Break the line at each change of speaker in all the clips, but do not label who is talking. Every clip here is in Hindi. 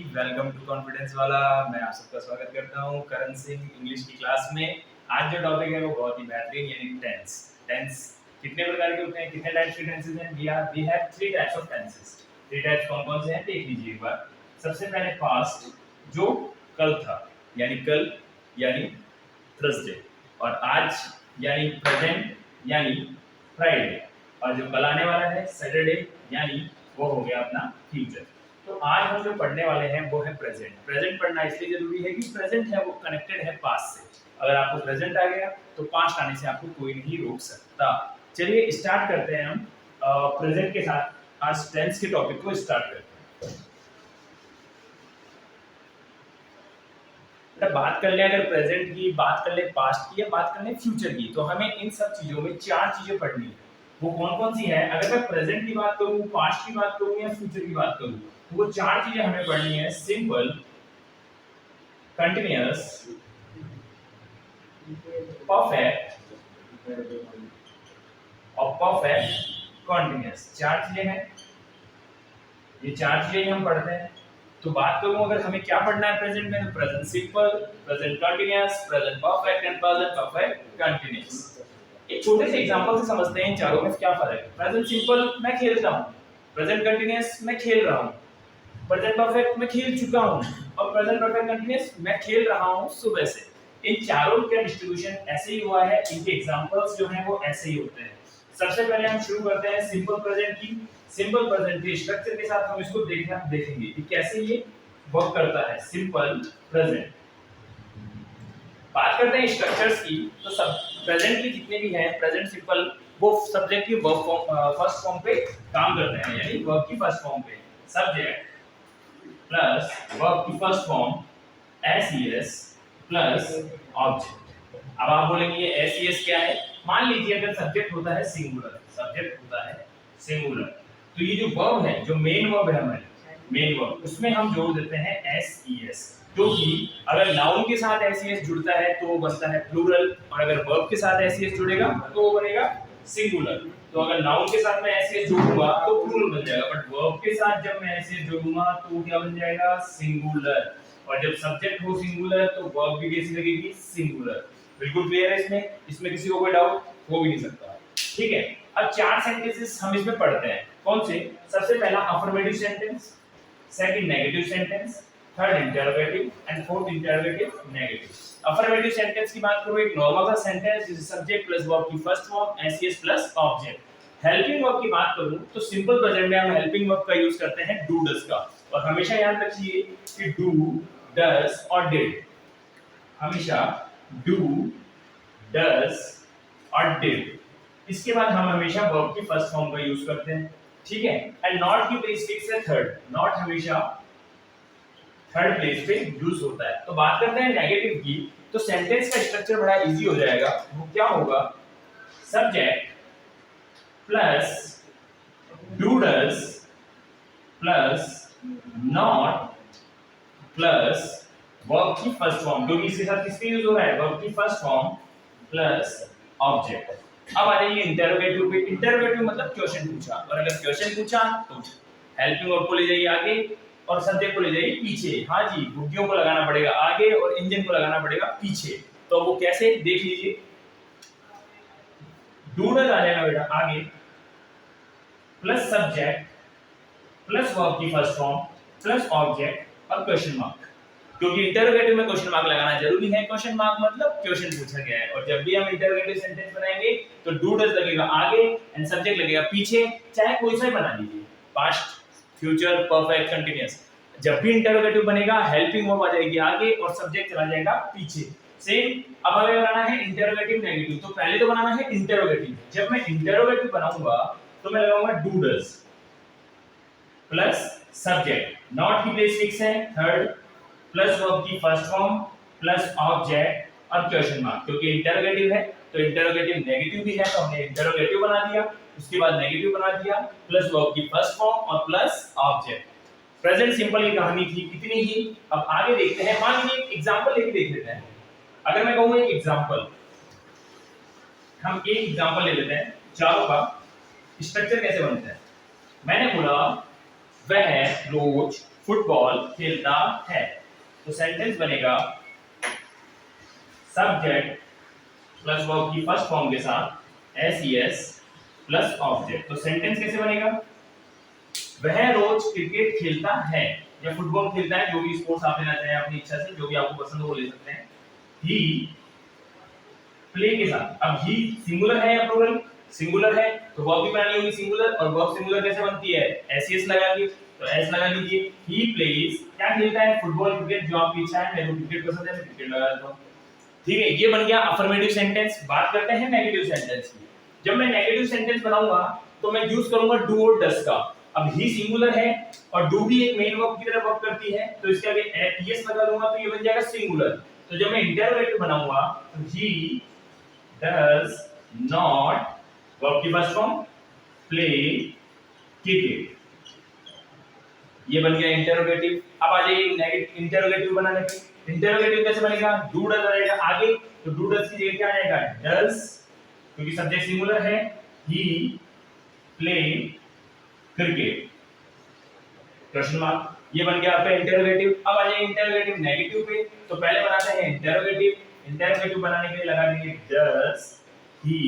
वेलकम टू कॉन्फिडेंस वाला। मैं आप सबका स्वागत करता हूं करण सिंह इंग्लिश की क्लास में। आज जो टॉपिक है वो बहुत ही बेहतरीन यानी टेंस। टेंस कितने प्रकार के होते हैं, कितने टाइप्स के टेंसेस हैं? We have three types of tenses. Three types कौन कौन से हैं देख लीजिए एक बार। सबसे पहले पास्ट जो कल था यानी कल यानी थर्सडे, और आज यानी प्रेजेंट यानी फ्राइडे, और जो कल आने वाला है सैटरडे यानी वो हो गया अपना फ्यूचर। तो आज हम जो पढ़ने वाले हैं वो है प्रेजेंट। प्रेजेंट पढ़ना इसलिए जरूरी है कि प्रेजेंट है वो कनेक्टेड है पास्ट से। अगर आपको प्रेजेंट आ गया तो पास्ट आने से आपको कोई नहीं रोक सकता। चलिए स्टार्ट करते हैं हम प्रेजेंट के साथ। आज टेंस के टॉपिक को स्टार्ट करते हैं। बात कर ले अगर प्रेजेंट की, बात कर ले पास्ट की, या बात कर ले फ्यूचर की, तो हमें इन सब चीजों में चार चीजें पढ़नी है। वो कौन कौन सी है? अगर मैं प्रेजेंट की बात करूं, पास्ट की बात करूं या फ्यूचर की बात करूं, तो वो चार चीजें हमें पढ़नी है। सिंपल, कंटिन्यूअस, परफेक्ट और परफेक्ट कंटिन्यूअस। चार चीजें हैं, ये चार चीजें हम पढ़ते हैं। तो बात करूं अगर हमें क्या पढ़ना है प्रेजेंट में, तो present simple, present continuous, present perfect and present perfect continuous. एक छोटे से एग्जांपल से समझते हैं इन चारों में क्या फर्क है। प्रेजेंट सिंपल मैं खेलता हूं, प्रेजेंट कंटिन्यूअस मैं खेल रहा हूं, प्रेजेंट परफेक्ट मैं खेल चुका हूं, और प्रेजेंट परफेक्ट कंटिन्यूअस मैं खेल रहा हूं सुबह से। इन चारों का डिस्ट्रीब्यूशन ऐसे ही हुआ है, इनके एग्जांपल्स जो हैं वो ऐसे ही होते हैं। सबसे पहले हम शुरू करते हैं सिंपल प्रेजेंट की। सिंपल प्रेजेंट के स्ट्रक्चर के साथ हम इसको देखेंगे कि कैसे ये वर्क करता है। सिंपल प्रेजेंट, बात करते हैं स्ट्रक्चर्स की, तो सब प्रेजेंट के जितने भी हैं प्रेजेंट सिंपल, वो सब्जेक्ट की वर्ब फॉर्म फर्स्ट फॉर्म पे काम करते हैं, यानी वर्ब की फर्स्ट फॉर्म पे। सब्जेक्ट प्लस वर्ब की first form S plus object. अब आप बोलेंगे ये एस क्या है? मान लीजिए अगर सब्जेक्ट होता है सिंगुलर, सब्जेक्ट होता है सिंगुलर, तो ये जो वर्ब है, जो मेन वर्ब है हमारी, मेन वर्ब, उसमें हम जोड़ देते हैं एस, क्योंकि अगर नाउन के साथ एस जुड़ता है तो वो बनता है प्लूरल, और अगर वर्ब के साथ एस जुड़ेगा तो वो बनेगा सिंगुलर। तो अगर नाउन के साथ मैं एस जोड़ूंगा तो प्लूरल बन जाएगा, बट वर्ब के साथ जब मैं एस जोड़ूंगा तो क्या बन जाएगा? सिंगुलर। और जब सब्जेक्ट हो सिंगुलर तो वर्ब भी कैसी लगेगी? सिंगुलर। बिल्कुल क्लियर है इसमें किसी को कोई डाउट हो भी नहीं सकता। ठीक है, अब चार सेंटेंसेस हम इसमें पढ़ते हैं। कौन से? सबसे पहला affirmative sentence, second negative sentence, third interrogative and fourth interrogative negative. Affirmative sentence की बात करूं, एक नॉर्मल सा सेंटेंस जिसे सब्जेक्ट प्लस वर्ब की first form S plus object. Helping verb की बात करूं तो सिंपल प्रेजेंट में हम हेल्पिंग वर्ब का यूज करते हैं डू डज का, और हमेशा याद रखिए कि डू डज और डिड, हमेशा डू डज और डिड। इसके बाद हम हमेशा वर्ब की फर्स्ट फॉर्म का यूज करते हैं। ठीक है, एंड नॉट की प्लेस फिक्स है थर्ड, नॉट हमेशा थर्ड प्लेस पे यूज होता है। तो बात करते हैं नेगेटिव की, तो सेंटेंस का स्ट्रक्चर बड़ा इजी हो जाएगा। वो क्या होगा? Subject plus do does plus not plus verb की फर्स्ट फॉर्म, क्योंकि इसके साथ किसका यूज हो रहा है? वर्ब की फर्स्ट फॉर्म प्लस ऑब्जेक्ट। अब आ जाइए इंटरोगेटिव पे। इंटरोगेटिव मतलब क्वेश्चन पूछा, और अगर क्वेश्चन पूछा तो हेल्पिंग वर्ब को ले जाइए आगे और सब्जेक्ट को ले जाइए पीछे। हाँ जी, बुग्गियों को लगाना पड़ेगा आगे और इंजन को लगाना पड़ेगा पीछे। तो वो कैसे देख लीजिए। डू डज आ जाएगा बेटा आगे, प्लस सब्जेक्ट प्लस वर्ब की फर्स्ट फॉर्म प्लस ऑब्जेक्ट और क्वेश्चन मार्क, क्योंकि इंटरोगेटिव में क्वेश्चन मार्क लगाना जरूरी है। क्वेश्चन मार्क मतलब क्वेश्चन पूछा गया है, और जब भी हम इंटरोगेटिव सेंटेंस बनाएंगे तो डू डज लगेगा आगे एंड सब्जेक्ट लगेगा पीछे, चाहे कोई सा ही बना लीजिए, पास्ट, फ्यूचर, परफेक्ट, कंटीन्यूअस। जब भी इंटरोगेटिव बनेगा हेल्पिंग वर्ब आ जाएगी आगे और सब्जेक्ट चला जाएगा पीछे। सेम अब हमें बनाना है इंटरोगेटिव नेगेटिव, तो पहले तो बनाना है इंटरोगेटिव। जब मैं इंटरोगेटिव बनाऊंगा तो मैं लगाऊंगा do does plus subject, not की प्लेस फिक्स है थर्ड, प्लस वर्ब की फर्स्ट फॉर्म प्लस ऑब्जेक्ट और क्वेश्चन मार्क, क्योंकि इंटरोगेटिव है तो इंटरोगेटिव नेगेटिव भी है तो हमने इंटरोगेटिव बना दिया, उसके बाद नेगेटिव बना दिया, प्लस वर्ब की फर्स्ट फॉर्म और प्लस ऑब्जेक्ट। प्रेजेंट सिंपल की कहानी थी इतनी ही। अब आगे देखते हैं, मान लीजिए एक एग्जांपल लेके देख लेते हैं। अगर मैं कहूं एक एग्जांपल, हम एक एग्जांपल ले लेते हैं, चारों का स्ट्रक्चर कैसे बनता है। मैंने बोला वह रोज फुटबॉल खेलता है। तो सेंटेंस बनेगा सब्जेक्ट प्लस वर्ब की फर्स्ट फॉर्म के साथ एस प्लस ऑब्जेक्ट। तो सेंटेंस कैसे बनेगा? वह रोज क्रिकेट खेलता है या फुटबॉल खेलता है, जो भी स्पोर्ट्स आप लेना चाहें अपनी इच्छा से, जो भी आपको पसंद हो वो ले सकते हैं। ही प्ले के साथ, अब ही सिंगुलर है या प्लूरल? सिंगुलर है, तो वर्ब भी बनानी होगी सिंगुलर, और वर्ब सिंगुलर कैसे बनती है? एस लगा के, तो एस लगा लीजिए। ही प्लेज, क्या खेलता है? फुटबॉल क्रिकेट, जो आपकी इच्छा है। मेरे को क्रिकेट पसंद है, मैं क्रिकेट लगा देता हूं। ठीक है, ये बन गया अफर्मेटिव सेंटेंस। बात करते हैं नेगेटिव सेंटेंस की। जब मैं नेगेटिव सेंटेंस बनाऊंगा तो मैं यूज करूंगा डू और डस का। अब ही सिंगुलर है और डू भी एक मेन वर्ब की तरह वर्क करती है, तो इसके आगे एस लगा दूंगा तो ये बन जाएगा सिंगुलर। तो जब मैं इंटरोगेटिव बनाऊंगा तो ही डज नॉट, वर्ब की फर्स्ट फॉर्म, प्ले क्रिकेट, ये बन गया इंटरोगेटिव। अब आ जाइए नेगेटिव इंटरोगेटिव बनाने पे। इंटरोगेटिव कैसे बनेगा? डू डज आएगा आगे, तो डू डज की जगह क्या आएगा? डज, क्योंकि सब्जेक्ट सिंगुलर है। ही प्ले क्रिकेट, क्वेश्चन मार्क, ये बन गया आपका इंटरोगेटिव। अब आ जाइए इंटरोगेटिव नेगेटिव पे। तो पहले बनाते हैं इंटरोगेटिव। इंटरोगेटिव बनाने के लिए लगा देंगे डज ही,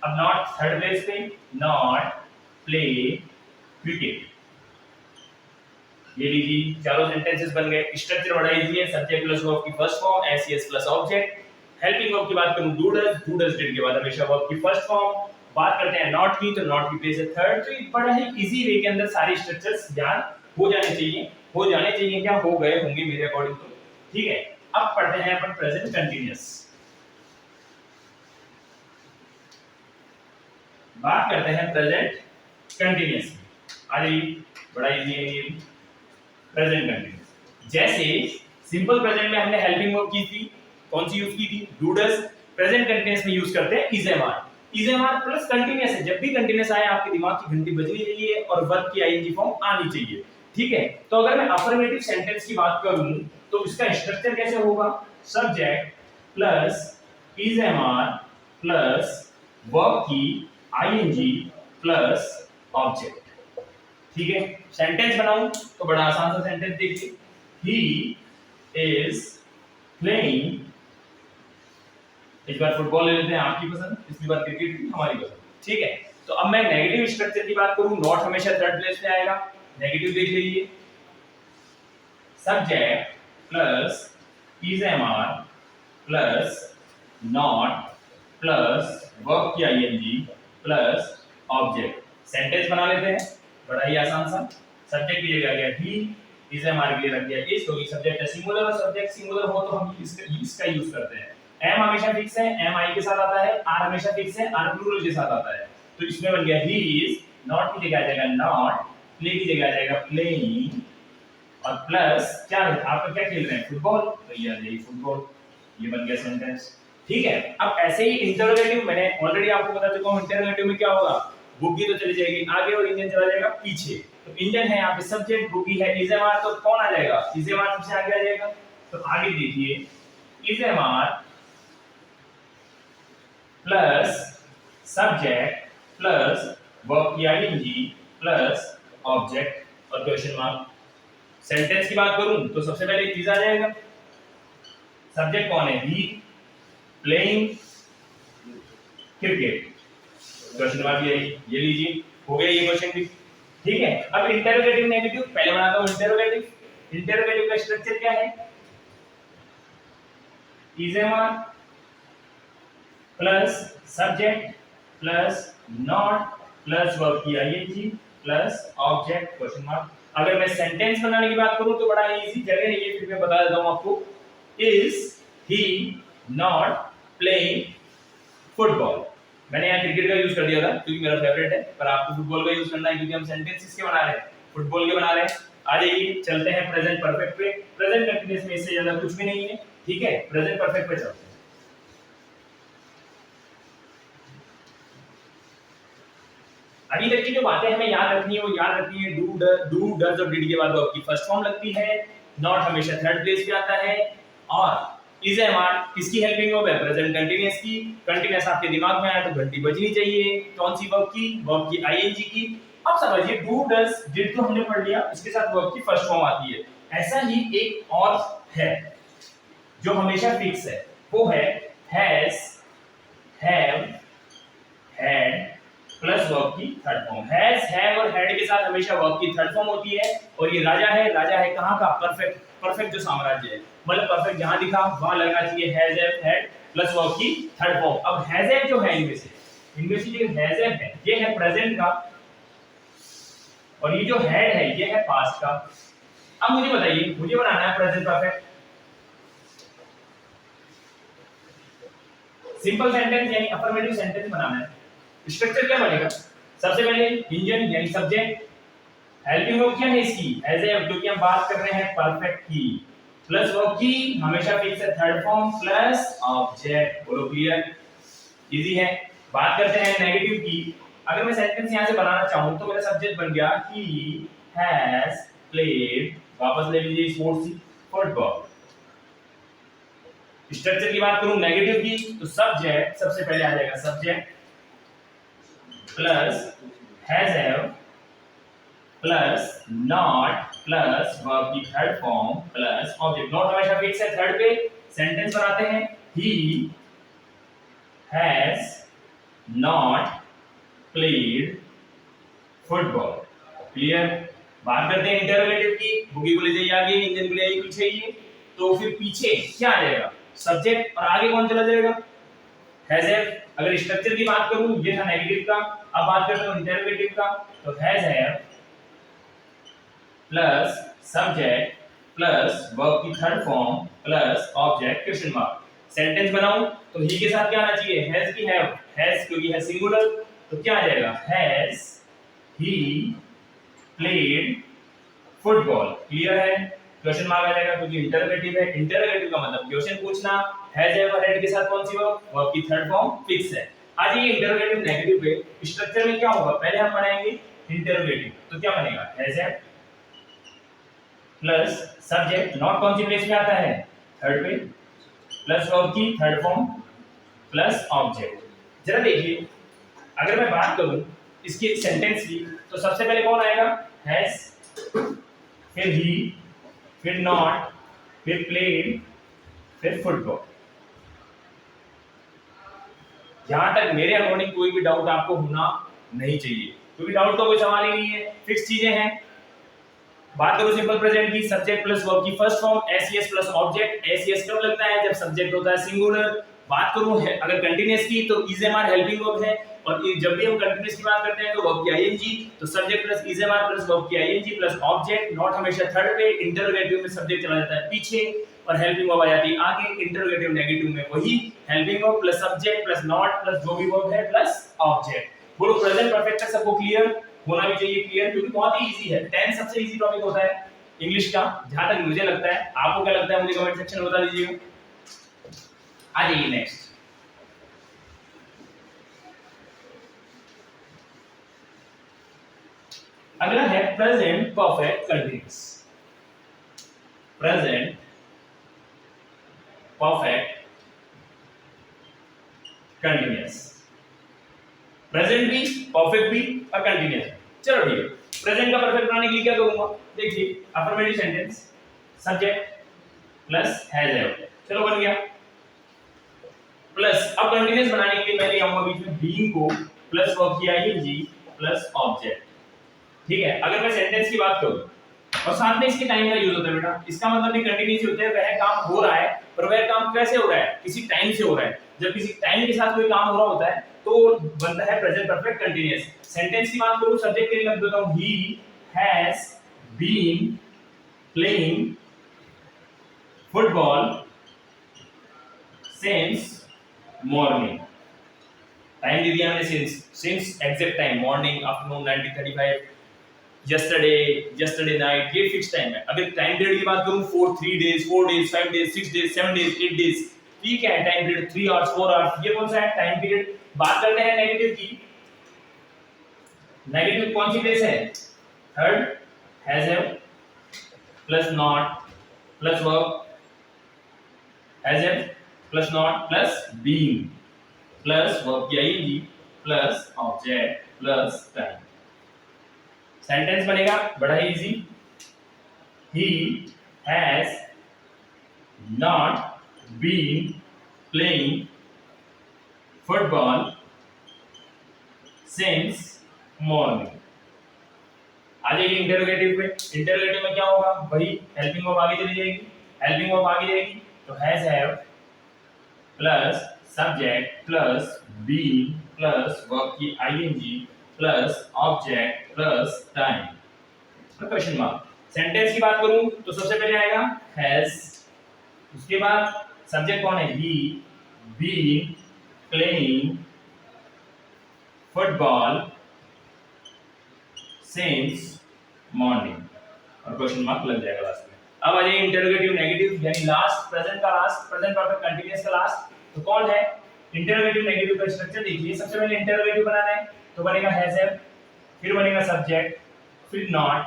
अब नॉट थर्ड प्लेस पे, नॉट प्ले क्रिकेट। ये लीजिए, चारों सेंटेंसेस बन गए। स्ट्रक्चर बड़ा इजी है, सब्जेक्ट प्लस वर्ब की first form, S plus object. Helping verb की बात करूं डू डज डिड के बाद हमेशा वर्ब की फर्स्ट फॉर्म। बात करते हैं नॉट की, तो नॉट की प्लेस है थर्ड। तो ये बड़ा ही इजी वे के अंदर सारे स्ट्रक्चर्स ज्ञान हो जाने चाहिए, क्या हो गए होंगे मेरे अकॉर्डिंग तो। ठीक है, अब पढ़ते हैं अपन प्रेजेंट कंटीन्यूअस। बात करते हैं प्रेजेंट कंटीन्यूअस। आ जाइए, बड़ा इजी है ये प्रेजेंट कंटीन्यूअस। जैसे सिंपल प्रेजेंट में हमने हेल्पिंग वर्ब की थी, कौन सी यूज की थी? Do does. प्रेजेंट कंटीन्यूअस में यूज करते हैं is am are. Is am are plus continuous है, जब भी कंटीन्यूअस आए आपके दिमाग की घंटी बजनी चाहिए और वर्ब की आईएनजी फॉर्म आनी चाहिए। ठीक है, तो अगर मैं अफर्मेटिव सेंटेंस की बात करूं तो इसका स्ट्रक्चर कैसे होगा? Subject plus is am are plus verb की आईएनजी प्लस ऑब्जेक्ट। ठीक है, सेंटेंस बनाऊं तो बड़ा आसान सा सेंटेंस देखिए। ही इज प्लेइंग, इस बार फुटबॉल ले लेते हैं आपकी पसंद, पिछली बार क्रिकेट थी हमारी पसंद। ठीक है, तो अब मैं नेगेटिव स्ट्रक्चर की बात करूं, नॉट हमेशा थर्ड प्लेस पे आएगा। नेगेटिव देख लीजिए, subject plus is am are plus not plus verb की आईएनजी प्लस ऑब्जेक्ट। सेंटेंस बना लेते हैं, बड़ा ही आसान सा। सब्जेक्ट की जगह आ गया ही, इज एम आर के लिए रख दिया इज, क्योंकि सब्जेक्ट है सिंगुलर और सब्जेक्ट सिंगुलर हो तो हम इसका यूज करते हैं। एम हमेशा फिक्स है, एम आई के साथ आता है। आर हमेशा फिक्स है, आर प्लूरल के साथ आता है। तो इसमें बन गया ही इज, नॉट की जगह आ जाएगा नॉट, प्ले की जगह आ जाएगा प्लेइंग, और प्लस क्या आप क्या खेल रहे हैं? फुटबॉल, तो ये आ जाएगी फुटबॉल। ये बन गया सेंटेंस। ठीक है, अब ऐसे ही इंटरोगेटिव मैंने ऑलरेडी आपको बता चुका हूं। इंटरोगेटिव में क्या होगा? बुग्गी तो चली जाएगी आगे और इंजन चला जाएगा पीछे। तो इंजन है यहाँ पे सब्जेक्ट, बुग्गी है इज एम आर, तो कौन आ जाएगा? इज एम आर सबसे आगे आ जाएगा। तो आगे देखिए, is am are plus subject plus verb की आईएनजी प्लस ऑब्जेक्ट और क्वेश्चन मार्क। सेंटेंस की बात करूं तो सबसे पहले इज आ जाएगा। सब्जेक्ट कौन है? ही प्लेइंग क्रिकेट, क्वेश्चन मार्क ये लीजिए, हो गया ये क्वेश्चन भी। ठीक है, अब इंटरोगेटिव नेगेटिव पहले बनाता हूं। इंटरोगेटिव, इंटरोगेटिव का स्ट्रक्चर क्या है? Is am are plus subject plus not plus verb की ING plus object, question mark. अगर मैं सेंटेंस बनाने की बात करूं तो बड़ा इजी जगह है ये, फिर मैं बता देता हूं आपको। Is he not playing football. मैंने यहाँ क्रिकेट का यूज कर दिया था क्योंकि मेरा फेवरेट है, पर आपको फुटबॉल का यूज करना है क्योंकि हम सेंटेंस इसके बना रहे हैं, फुटबॉल के बना रहे हैं। आ जाइए, चलते हैं प्रेजेंट परफेक्ट पे। प्रेजेंट कंटीन्यूअस में इससे ज्यादा कुछ भी नहीं है। ठीक है, प्रेजेंट परफेक्ट पे चलते हैं। अभी तक की जो बातें हमें याद रखनी है वो याद रखनी है। डू डज और डिड के बाद वर्ब की फर्स्ट फॉर्म लगती है। नॉट हमेशा थर्ड प्लेस पे आता है। और इज एम आर किसकी हेल्पिंग वर्ब है? प्रेजेंट कंटीन्यूअस की। कंटीन्यूअस आपके दिमाग में आया तो घंटी बजनी चाहिए। कौन सी वर्ब की? वर्ब की आईएनजी की। अब समझिए डू डज डिड तो हमने पढ़ लिया, इसके साथ वर्ब की फर्स्ट फॉर्म आती है। ऐसा ही एक और है जो हमेशा फिक्स है, वो है has, have, had plus verb की थर्ड फॉर्म। हैज, हैव और हैड के साथ हमेशा वर्ब की थर्ड फॉर्म होती है। और ये राजा है, राजा है कहाँ का? परफेक्ट, परफेक्ट जो साम्राज्य है, मतलब परफेक्ट जहां दिखा वहां लगना चाहिए has, have, had plus verb की थर्ड फॉर्म। अब हैज, हैव जो है इनमें से जो हैज, हैव है ये है प्रेजेंट का, और ये जो हैड है ये है पास्ट का। अब मुझे बताइए, मुझे बनाना है प्रेजेंट परफेक्ट सिंपल सेंटेंस यानी अफर्मेटिव सेंटेंस बनाना है। स्ट्रक्चर क्या बनेगा? सबसे पहले इंजन यानी सब्जेक्ट, हेल्पिंग वर्ब क्या है इसकी? एज ए, जो कि हम बात कर रहे हैं परफेक्ट की, प्लस वर्ब की हमेशा फिक्स है थर्ड फॉर्म, प्लस ऑब्जेक्ट। बोलो क्लियर? इजी है। बात करते हैं नेगेटिव की। अगर मैं सेंटेंस यहां से बनाना चाहूं तो मेरा सब्जेक्ट बन गया ही हैज प्लेड, वापस ले लीजिए स्पोर्ट्स फुटबॉल। स्ट्रक्चर की बात करूं नेगेटिव की तो सब्जेक्ट सबसे पहले आ जाएगा, subject plus has, have plus not plus verb की third form plus object. Not हमेशा फिक्स है थर्ड पे। सेंटेंस बनाते हैं he has not played football. Clear? बात करते हैं इंटरोगेटिव की। बुकी को ले जाइए आगे, इंजन को ले जाइए पीछे ही, तो फिर पीछे क्या आ जाएगा? सब्जेक्ट, और आगे कौन चला जाएगा? Has, have. अगर स्ट्रक्चर की बात करूं ये था नेगेटिव का, अब बात करते हैं इंटरोगेटिव का, तो has, have plus subject plus verb की third form plus object question mark. Sentence बनाऊं तो ही के साथ क्या आना चाहिए? हैज की हैव, हैज क्योंकि है सिंगुलर तो क्या आ जाएगा? Has he played football. Clear है? क्वेश्चन मार्क आ जाएगा क्योंकि इंटरोगेटिव है। इंटरोगेटिव का मतलब क्वेश्चन पूछना। हैज, हैव और हैड के साथ कौन सी वर्ब? वर्ब की थर्ड फॉर्म फिक्स है। आज ये इंटरोगेटिव नेगेटिव पे स्ट्रक्चर में क्या होगा? पहले हम बनाएंगे इंटरोगेटिव, तो क्या बनेगा? Has, have plus subject, not कौन सी प्लेस में आता है? थर्ड पे, प्लस वर्ब की थर्ड फॉर्म प्लस ऑब्जेक्ट। जरा देखिए, अगर मैं बात करूं इसकी सेंटेंस की तो सबसे पहले कौन आएगा? हैज, फिर ही, फिर नॉट, फिर प्लेड, फिर फुटबॉल। यहां तक मेरे अकॉर्डिंग कोई भी डाउट आपको होना नहीं चाहिए, क्योंकि डाउट का कोई सवाल ही नहीं है, फिक्स चीजें हैं। बात करो सिंपल प्रेजेंट की, सब्जेक्ट प्लस वर्ब की first form SES plus object. SES कब लगता है? जब सब्जेक्ट होता है सिंगुलर। बात करूं अगर कंटीन्यूअस की तो इजएमआर हेल्पिंग वर्ब है, और जब भी हम कंटीन्यूअस की बात करते हैं तो वर्ब की आईएनजी, तो सब्जेक्ट प्लस इजएमआर प्लस वर्ब की आईएनजी प्लस ऑब्जेक्ट। नॉट हमेशा थर्ड पे, इंटरोगेटिव में सब्जेक्ट चला जाता है पीछे और हेल्पिंग वर्ब आ जाती है आगे। इंटरोगेटिव नेगेटिव में वही helping verb plus subject plus not plus जो भी वर्ब है प्लस ऑब्जेक्ट। बोलो प्रेजेंट परफेक्ट है, सबको क्लियर होना भी चाहिए। क्लियर? क्योंकि बहुत ही इजी है, 10 सबसे इजी टॉपिक होता है इंग्लिश का, जहां तक मुझे लगता है। आपको क्या लगता है मुझे कमेंट सेक्शन में बता दीजिएगा। आ जाइए नेक्स्ट। अगला है present perfect continuous. Present perfect continuous, present भी, परफेक्ट भी और कंटीन्यूअस। चलो ठीक है, प्रेजेंट का परफेक्ट बनाने के लिए क्या करूंगा? देखिए affirmative sentence, subject plus has, have, चलो बन गया। प्लस अब कंटीन्यूअस बनाने के लिए मैंने आऊंगा बीच में बीइंग को प्लस वर्ब की आईएनजी प्लस ऑब्जेक्ट। ठीक है? अगर मैं सेंटेंस की बात करूं और साथ में इसके टाइम का यूज होता है बेटा, इसका मतलब भी कंटीन्यूअस होता है, वह काम हो रहा है, पर वह काम कैसे हो रहा है? किसी टाइम से हो रहा है। जब किसी टाइम के साथ कोई काम हो रहा होता है तो बनता है प्रेजेंट परफेक्ट कंटीन्यूअस। सेंटेंस की बात करूं, सब्जेक्ट के लिए लग देता हूं he has been playing football since morning. Time दे दिया हमने since exact time, morning, afternoon, 19:35, yesterday night, ये फिक्स टाइम है। अगर टाइम पीरियड की बात करूं 3 days, 4 days, 5 days, 6 days, 7 days, 8 days, ठीक है? टाइम पीरियड 3 आवर्स, 4 आवर्स, ये कौन सा है? Time period. बात करते हैं नेगेटिव की। नेगेटिव कौन सी प्लेस है? Third, has, have plus not plus verb, has, have plus not plus being plus verb की ING plus object plus time. Sentence बनेगा बड़ा ही easy, he has not been playing football since morning. आ जाइए इंटरोगेटिव पे। इंटरोगेटिव में क्या होगा, वही हेल्पिंग वर्ब आगे चली जाएगी, हेल्पिंग वर्ब आगे जाएगी तो has have plus subject plus been plus verb की ING plus object plus time question mark. Sentence की बात करूं तो सबसे पहले आएगा हैज, उसके बाद सब्जेक्ट कौन है, he been playing football since morning और क्वेश्चन मार्क लग जाएगा लास्ट में। अब आ जाइए इंटरोगेटिव नेगेटिव यानी लास्ट, प्रेजेंट का लास्ट, प्रेजेंट परफेक्ट कंटीन्यूअस का लास्ट, तो कौन है इंटरोगेटिव नेगेटिव का स्ट्रक्चर देखिए। सबसे पहले इंटरोगेटिव बनाना है तो बनेगा हैज हैव, फिर बनेगा सब्जेक्ट, फिर नॉट,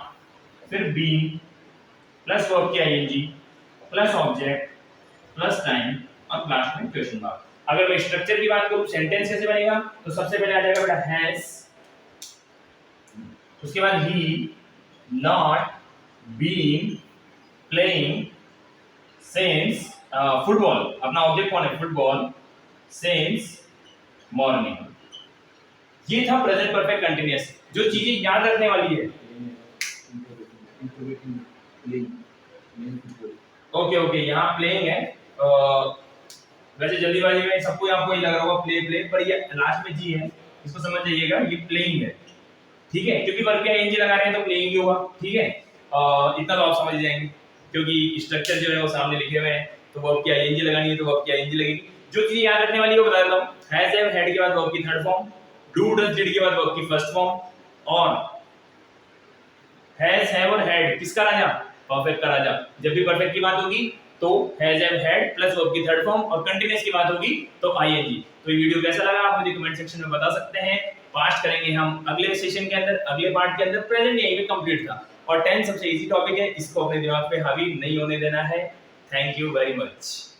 फिर बीन प्लस वर्ब की ING plus object plus time और लास्ट में क्वेश्चन मार्क। अगर मैं स्ट्रक्चर की बात करूं सेंटेंस कैसे बनेगा तो सबसे पहले आ जाएगा बेटा हैज, उसके बाद he not been playing since football, अपना ऑब्जेक्ट कौन है फुटबॉल सिंस मॉर्निंग। ये था प्रेजेंट परफेक्ट कंटीन्यूअस। जो चीजें याद रखने वाली है, ओके ओके यहाँ प्लेइंग है, वैसे जल्दीबाजी में सबको आपको ये लग रहा होगा प्ले प्ले, पर ये लास्ट में जी है, इसको समझ जाइएगा ये प्लेइंग है, ठीक है, क्योंकि वर्ब के आईएनजी लगा रहे हैं तो प्लेइंग ही होगा, ठीक है। इतना तो आप समझ जाएंगे क्योंकि स्ट्रक्चर जो है वो सामने लिखे हुए हैं, तो वर्ब की आईएनजी लगानी है तो वर्ब की आईएनजी लगेगी। जो चीज याद रखने वाली है वो बता देता हूं, हैज हैव हैड के बाद वर्ब की third form, do does did के बाद वर्ब की फर्स्ट फॉर्म, और हैज हैव और हैड किसका राजा, परफेक्ट का राजा। जब भी परफेक्ट की बात होगी तो has have had plus verb की थर्ड फॉर्म और कंटीन्यूअस की बात होगी तो आईएनजी। तो ये वीडियो कैसा लगा आप मुझे कमेंट सेक्शन में बता सकते हैं। पास्ट करेंगे हम अगले सेशन के अंदर, अगले पार्ट के अंदर। प्रेजेंट यहीं पे कंप्लीट था और 10 सबसे इजी टॉपिक है, इसको अपने दिमाग पे हावी नहीं होने देना है। Thank you very much.